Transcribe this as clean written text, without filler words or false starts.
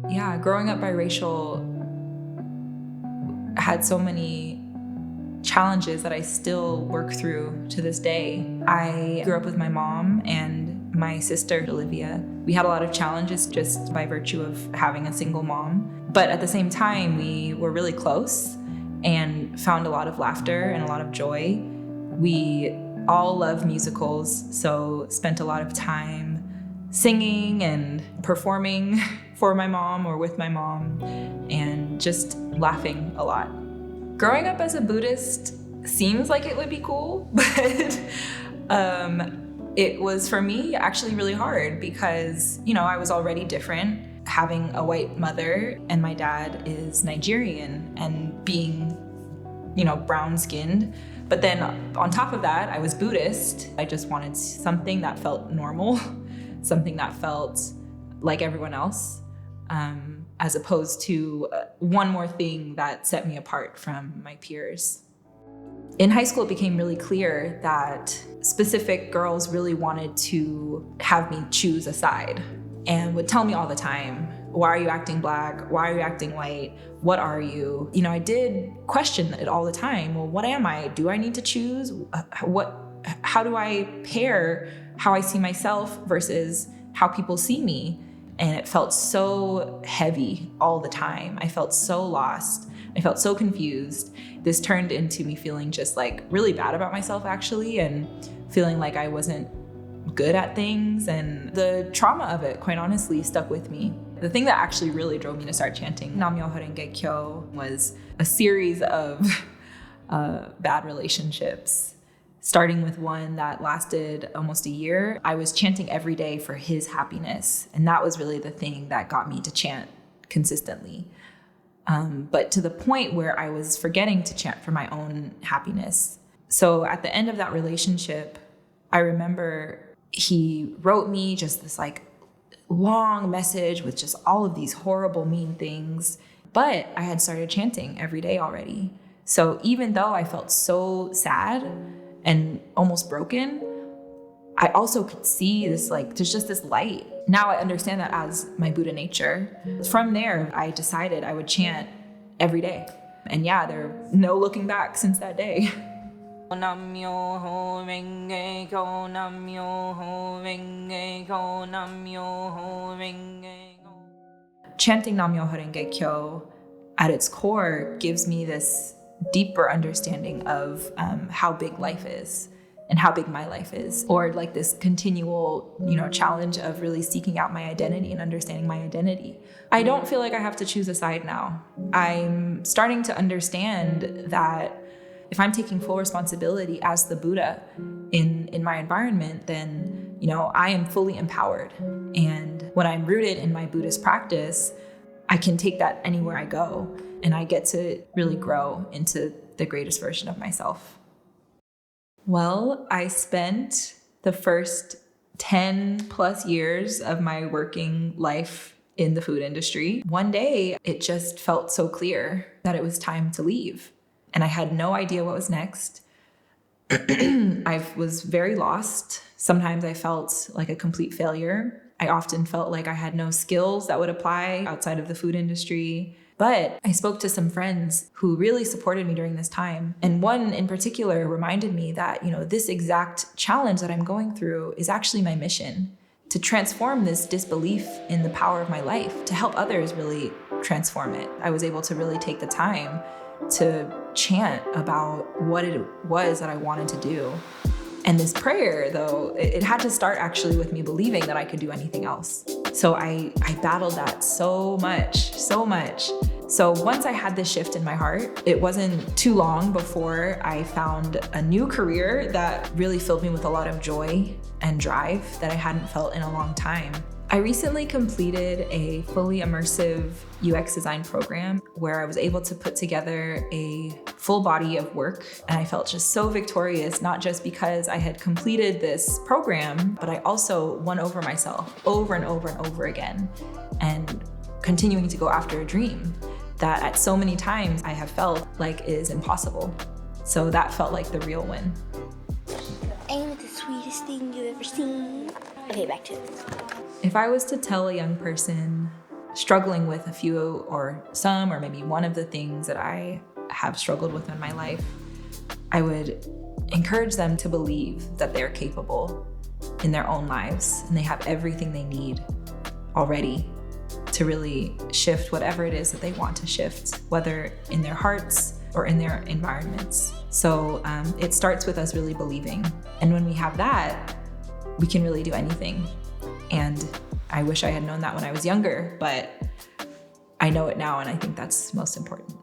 Yeah, growing up biracial had so many challenges that I still work through to this day. I grew up with my mom and my sister, Olivia. We had a lot of challenges just by virtue of having a single mom. But at the same time, we were really close and found a lot of laughter and a lot of joy. We all love musicals, so spent a lot of time singing and performing for my mom or with my mom and just laughing a lot. Growing up as a Buddhist seems like it would be cool, but it was for me actually really hard because, I was already different, having a white mother and my dad is Nigerian and being, brown skinned. But then on top of that, I was Buddhist. I just wanted something that felt normal, something that felt like everyone else. As opposed to one more thing that set me apart from my peers. In high school, it became really clear that specific girls really wanted to have me choose a side and would tell me all the time, why are you acting Black? Why are you acting white? What are you? I did question it all the time. Well, what am I? Do I need to choose? How do I pair how I see myself versus how people see me? And it felt so heavy all the time. I felt so lost. I felt so confused. This turned into me feeling just really bad about myself actually, and feeling like I wasn't good at things. And the trauma of it, quite honestly, stuck with me. The thing that actually really drove me to start chanting Nam-myoho-renge-kyo was a series of bad relationships. Starting with one that lasted almost a year. I was chanting every day for his happiness. And that was really the thing that got me to chant consistently. But to the point where I was forgetting to chant for my own happiness. So at the end of that relationship, I remember he wrote me just this long message with just all of these horrible, mean things. But I had started chanting every day already. So even though I felt so sad and almost broken, I also could see this, there's just this light. Now I understand that as my Buddha nature. From there, I decided I would chant every day. And yeah, there's no looking back since that day. Nam-myoho-renge-kyo, Nam-myoho-renge-kyo, Nam-myoho-renge-kyo. Chanting Nam-myoho-renge-kyo at its core gives me this deeper understanding of how big life is and how big my life is, or this continual, challenge of really seeking out my identity and understanding my identity. I don't feel like I have to choose a side now. I'm starting to understand that if I'm taking full responsibility as the Buddha in my environment, then, I am fully empowered. And when I'm rooted in my Buddhist practice, I can take that anywhere I go. And I get to really grow into the greatest version of myself. Well, I spent the first 10 plus years of my working life in the food industry. One day, it just felt so clear that it was time to leave. And I had no idea what was next. I was very lost. Sometimes I felt like a complete failure. I often felt like I had no skills that would apply outside of the food industry. But I spoke to some friends who really supported me during this time. And one in particular reminded me that, this exact challenge that I'm going through is actually my mission, to transform this disbelief in the power of my life, to help others really transform it. I was able to really take the time to chant about what it was that I wanted to do. And this prayer, though, it had to start actually with me believing that I could do anything else. So I battled that so much. So once I had this shift in my heart, it wasn't too long before I found a new career that really filled me with a lot of joy and drive that I hadn't felt in a long time. I recently completed a fully immersive UX design program where I was able to put together a full body of work. And I felt just so victorious, not just because I had completed this program, but I also won over myself over and over and over again, and continuing to go after a dream that at so many times I have felt like is impossible. So that felt like the real win. Ain't it the sweetest thing you've ever seen? Okay, back to it. If I was to tell a young person struggling with a few or some or maybe one of the things that I have struggled with in my life, I would encourage them to believe that they're capable in their own lives and they have everything they need already to really shift whatever it is that they want to shift, whether in their hearts or in their environments. So it starts with us really believing. And when we have that, we can really do anything. And I wish I had known that when I was younger, but I know it now, and I think that's most important.